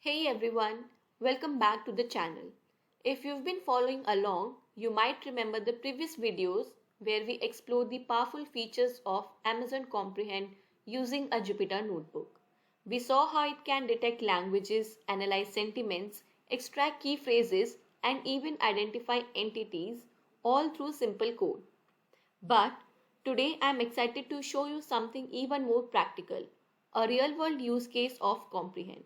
Hey everyone, welcome back to the channel. If you've been following along, you might remember the previous videos where we explored the powerful features of Amazon Comprehend using a Jupyter notebook. We saw how it can detect languages, analyze sentiments, extract key phrases, and even identify entities, all through simple code. But today I'm excited to show you something even more practical, a real-world use case of Comprehend.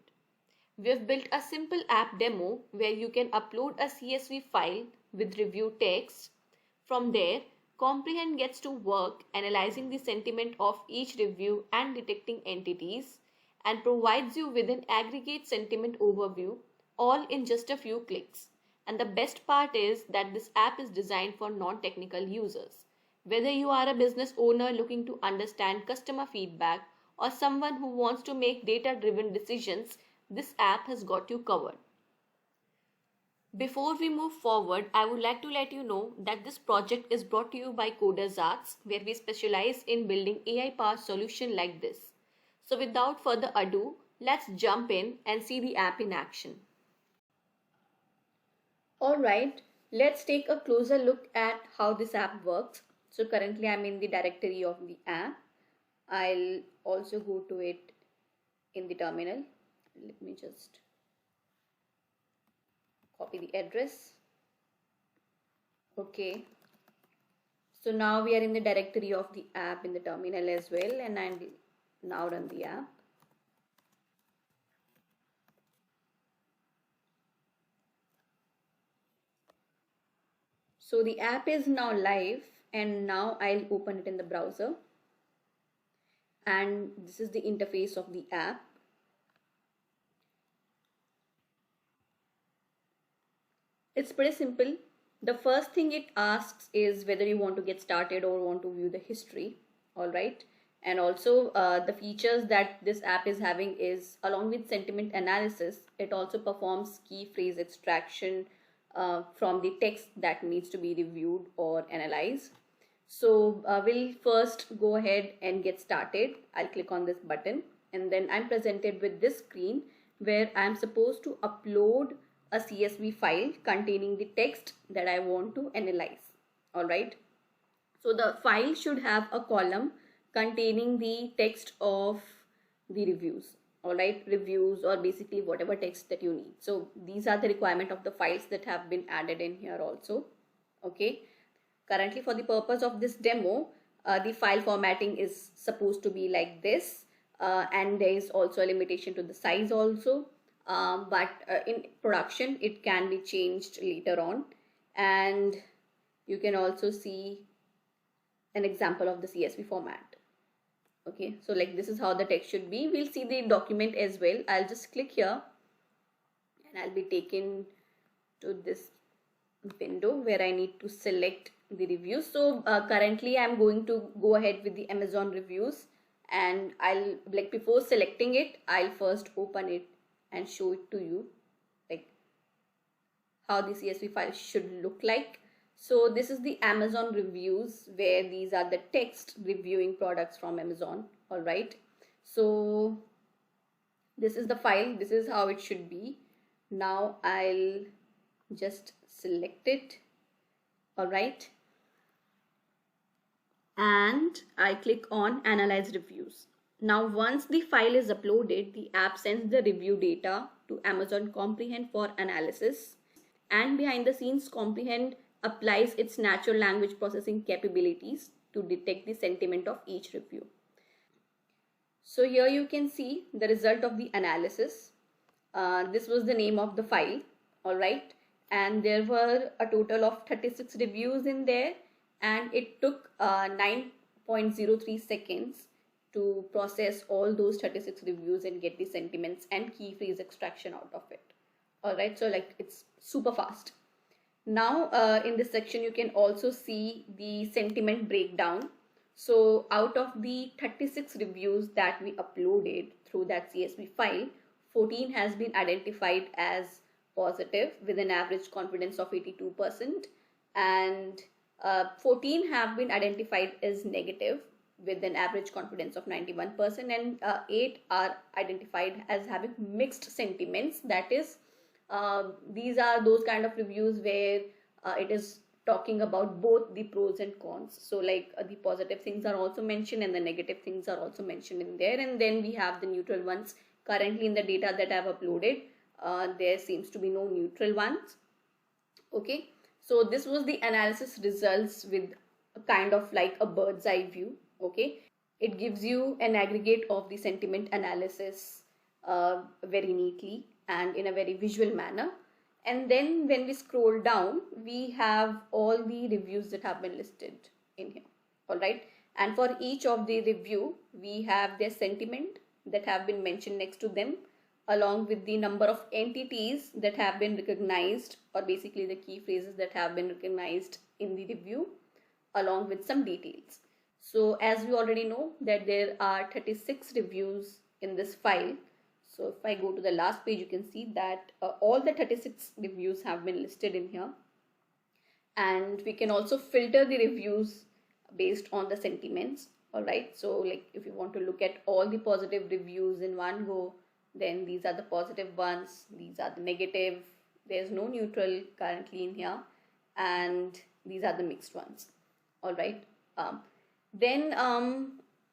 We've built a simple app demo where you can upload a CSV file with review text. From there, Comprehend gets to work analyzing the sentiment of each review and detecting entities, and provides you with an aggregate sentiment overview, all in just a few clicks. And the best part is that this app is designed for non-technical users. Whether you are a business owner looking to understand customer feedback or someone who wants to make data-driven decisions, this app has got you covered. Before we move forward, I would like to let you know that this project is brought to you by Codersarts, where we specialize in building AI-powered solutions like this. So without further ado, let's jump in and see the app in action. Alright, let's take a closer look at how this app works. So currently I'm in the directory of the app. I'll also go to it in the terminal. Let me just copy the address. Okay, so now we are in the directory of the app in the terminal as well, and I'll now run the app. So the app is now live, and now I'll open it in the browser, and this is the interface of the app. It's pretty simple. The first thing it asks is whether you want to get started or want to view the history. Alright, and also the features that this app is having is, along with sentiment analysis, it also performs key phrase extraction from the text that needs to be reviewed or analyzed. So we'll first go ahead and get started. I'll click on this button, and then I'm presented with this screen where I'm supposed to upload a CSV file containing the text that I want to analyze. Alright, so the file should have a column containing the text of the reviews. Alright, reviews or basically whatever text that you need. So these are the requirement of the files that have been added in here also. Okay, currently for the purpose of this demo, the file formatting is supposed to be like this, and there is also a limitation to the size also. But in production it can be changed later on, and you can also see an example of the CSV format. Okay, so like this is how the text should be. We'll see the document as well. I'll just click here and I'll be taken to this window where I need to select the reviews. So currently I'm going to go ahead with the Amazon reviews, and I'll, like, before selecting it, I'll first open it and show it to you, like how the CSV file should look like. So this is the Amazon reviews, where these are the text reviewing products from Amazon. All right, so this is the file, this is how it should be. Now I'll just select it. All right, and I click on analyze reviews. Now once the file is uploaded, the app sends the review data to Amazon Comprehend for analysis, and behind the scenes Comprehend applies its natural language processing capabilities to detect the sentiment of each review. So here you can see the result of the analysis. This was the name of the file. Alright, and there were a total of 36 reviews in there, and it took 9.03 seconds to process all those 36 reviews and get the sentiments and key phrase extraction out of it. Alright, so like it's super fast. Now in this section you can also see the sentiment breakdown. So out of the 36 reviews that we uploaded through that CSV file, 14 has been identified as positive with an average confidence of 82%, and 14 have been identified as negative with an average confidence of 91%, and 8 are identified as having mixed sentiments. That is, these are those kind of reviews where it is talking about both the pros and cons. So like the positive things are also mentioned and the negative things are also mentioned in there, and then we have the neutral ones. Currently in the data that I've uploaded, there seems to be no neutral ones. Okay, so this was the analysis results with a kind of like a bird's eye view. Okay, it gives you an aggregate of the sentiment analysis very neatly and in a very visual manner. And then when we scroll down, we have all the reviews that have been listed in here. All right, and for each of the review, we have their sentiment that have been mentioned next to them, along with the number of entities that have been recognized, or basically the key phrases that have been recognized in the review, along with some details. So as we already know that there are 36 reviews in this file. So if I go to the last page, you can see that all the 36 reviews have been listed in here. And we can also filter the reviews based on the sentiments. All right, so like if you want to look at all the positive reviews in one go, then these are the positive ones, these are the negative, there's no neutral currently in here, and these are the mixed ones. All right, then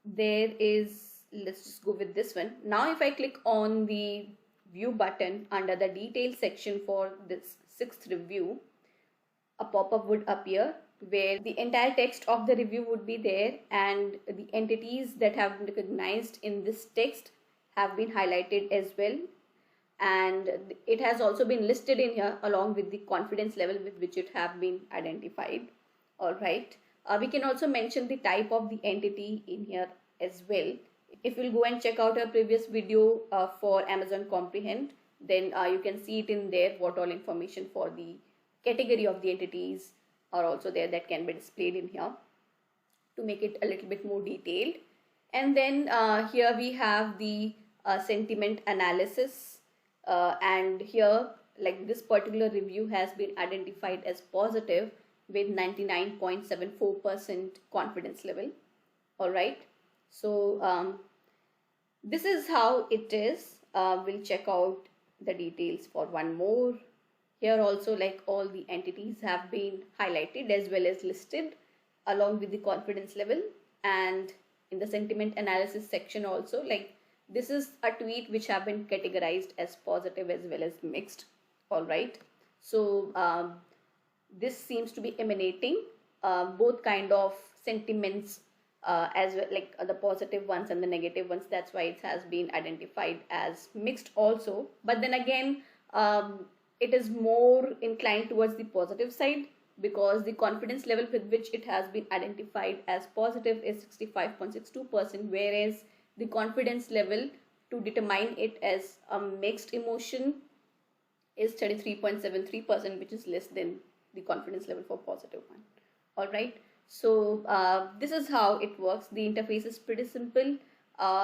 there is, let's just go with this one. Now if I click on the view button under the details section for this 6th review, a pop-up would appear where the entire text of the review would be there, and the entities that have been recognized in this text have been highlighted as well, and it has also been listed in here along with the confidence level with which it have been identified. All right, we can also mention the type of the entity in here as well. If you'll go and check out our previous video for Amazon Comprehend, then you can see it in there what all information for the category of the entities are also there that can be displayed in here to make it a little bit more detailed. And then here we have the sentiment analysis, and here like this particular review has been identified as positive with 99.74% confidence level. All right, so this is how it is. We'll check out the details for one more. Here also, like all the entities have been highlighted as well as listed along with the confidence level, and in the sentiment analysis section also, like this is a tweet which have been categorized as positive as well as mixed. All right, so this seems to be emanating both kind of sentiments as well, like the positive ones and the negative ones. That's why it has been identified as mixed also. But then again, it is more inclined towards the positive side, because the confidence level with which it has been identified as positive is 65.62%, whereas the confidence level to determine it as a mixed emotion is 33.73%, which is less than the confidence level for positive one. All right, so this is how it works. The interface is pretty simple,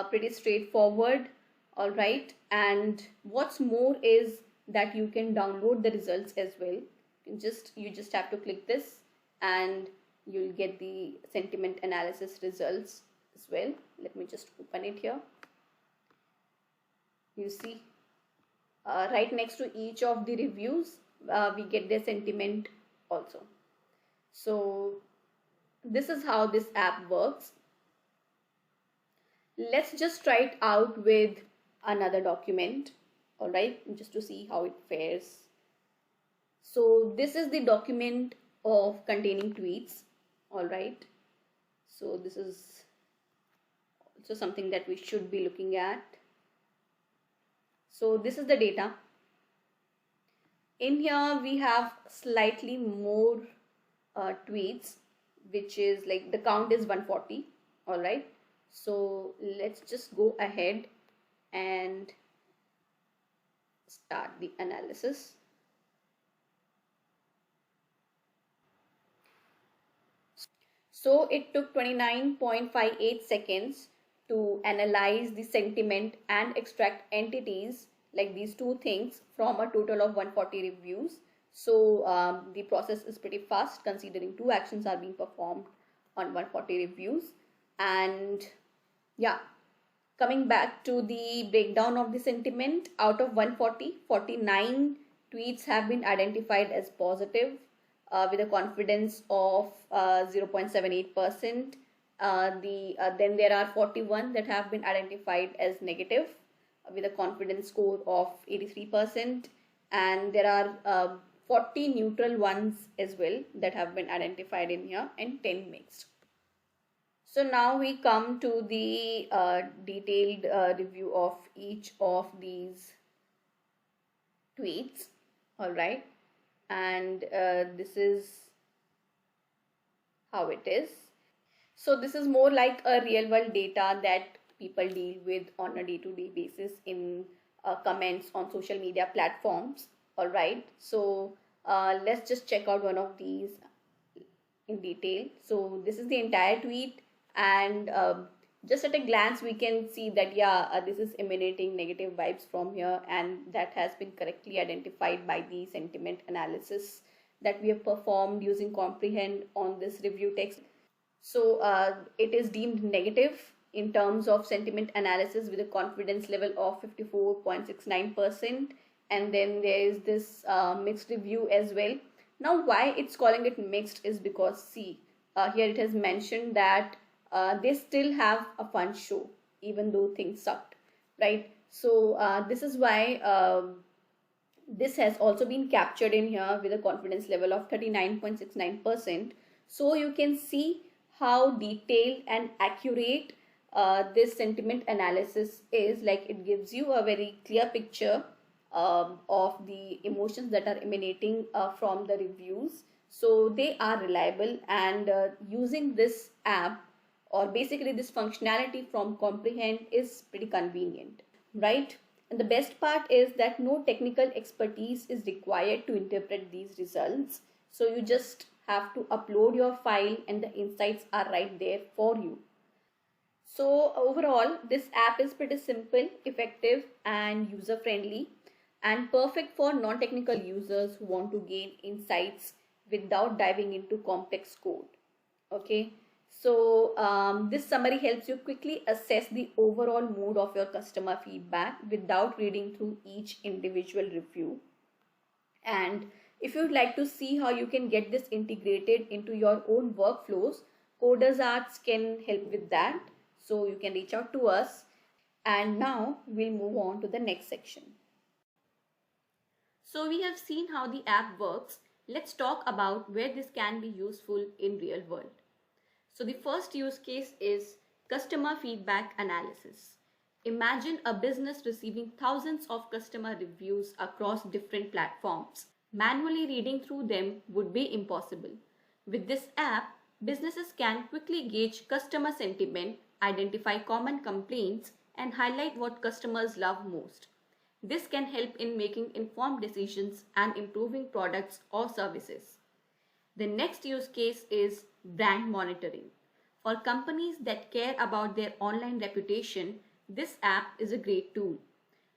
pretty straightforward. All right, and what's more is that you can download the results as well. You just have to click this and you'll get the sentiment analysis results as well. Let me just open it here. You see right next to each of the reviews we get their sentiment also. So this is how this app works. Let's just try it out with another document. All right, just to see how it fares. So this is the document of containing tweets. All right, so this is also something that we should be looking at. So this is the data. In here we have slightly more tweets, which is like the count is 140. All right, so let's just go ahead and start the analysis. So it took 29.58 seconds to analyze the sentiment and extract entities like these two things from a total of 140 reviews. So the process is pretty fast considering 2 actions are being performed on 140 reviews. And yeah, coming back to the breakdown of the sentiment, out of 140, 49 tweets have been identified as positive with a confidence of 0.78%. Then there are 41 that have been identified as negative with a confidence score of 83%, and there are 40 neutral ones as well that have been identified in here, and 10 mixed. So now we come to the detailed review of each of these tweets. All right, and this is how it is. So this is more like a real world data that people deal with on a day-to-day basis in comments on social media platforms. All right, so let's just check out one of these in detail. So this is the entire tweet, and just at a glance we can see that this is emanating negative vibes from here, and that has been correctly identified by the sentiment analysis that we have performed using Comprehend on this review text. So it is deemed negative in terms of sentiment analysis with a confidence level of 54.69%, and then there is this mixed review as well. Now why it's calling it mixed is because see, here it has mentioned that they still have a fun show even though things sucked, right? So this is why this has also been captured in here with a confidence level of 39.69%. So you can see how detailed and accurate this sentiment analysis is. Like, it gives you a very clear picture of the emotions that are emanating from the reviews. So they are reliable, and using this app, or basically this functionality from Comprehend, is pretty convenient, right? And the best part is that no technical expertise is required to interpret these results. So you just have to upload your file and the insights are right there for you. So overall, this app is pretty simple, effective, and user-friendly, and perfect for non-technical users who want to gain insights without diving into complex code. Okay, so this summary helps you quickly assess the overall mood of your customer feedback without reading through each individual review. And if you'd like to see how you can get this integrated into your own workflows, Codersarts can help with that. So you can reach out to us. And now we'll move on to the next section. So we have seen how the app works. Let's talk about where this can be useful in real world. So the first use case is customer feedback analysis. Imagine a business receiving thousands of customer reviews across different platforms. Manually reading through them would be impossible. With this app, businesses can quickly gauge customer sentiment, identify common complaints, and highlight what customers love most. This can help in making informed decisions and improving products or services. The next use case is brand monitoring. For companies that care about their online reputation, this app is a great tool.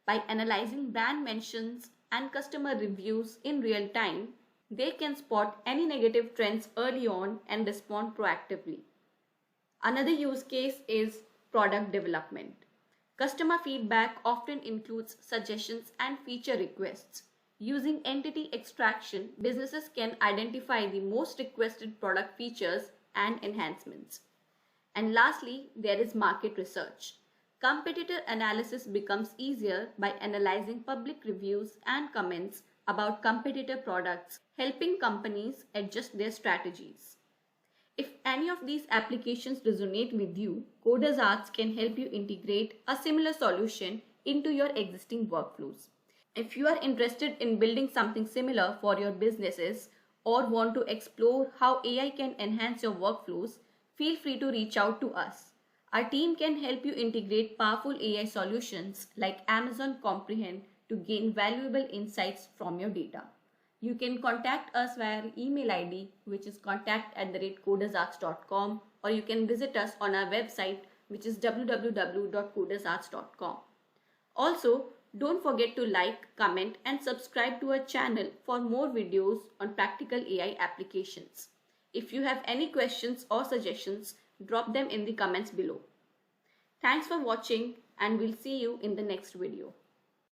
By analyzing brand mentions and customer reviews in real time, they can spot any negative trends early on and respond proactively. Another use case is product development. Customer feedback often includes suggestions and feature requests. Using entity extraction, businesses can identify the most requested product features and enhancements. And lastly, there is market research. Competitor analysis becomes easier by analyzing public reviews and comments about competitor products, helping companies adjust their strategies. If any of these applications resonate with you, Codersarts can help you integrate a similar solution into your existing workflows. If you are interested in building something similar for your businesses or want to explore how AI can enhance your workflows, feel free to reach out to us. Our team can help you integrate powerful AI solutions like Amazon Comprehend to gain valuable insights from your data. You can contact us via our email ID, which is contact@codersarts.com, or you can visit us on our website, which is www.codersarts.com. Also, don't forget to like, comment, and subscribe to our channel for more videos on practical AI applications. If you have any questions or suggestions, drop them in the comments below. Thanks for watching and we'll see you in the next video.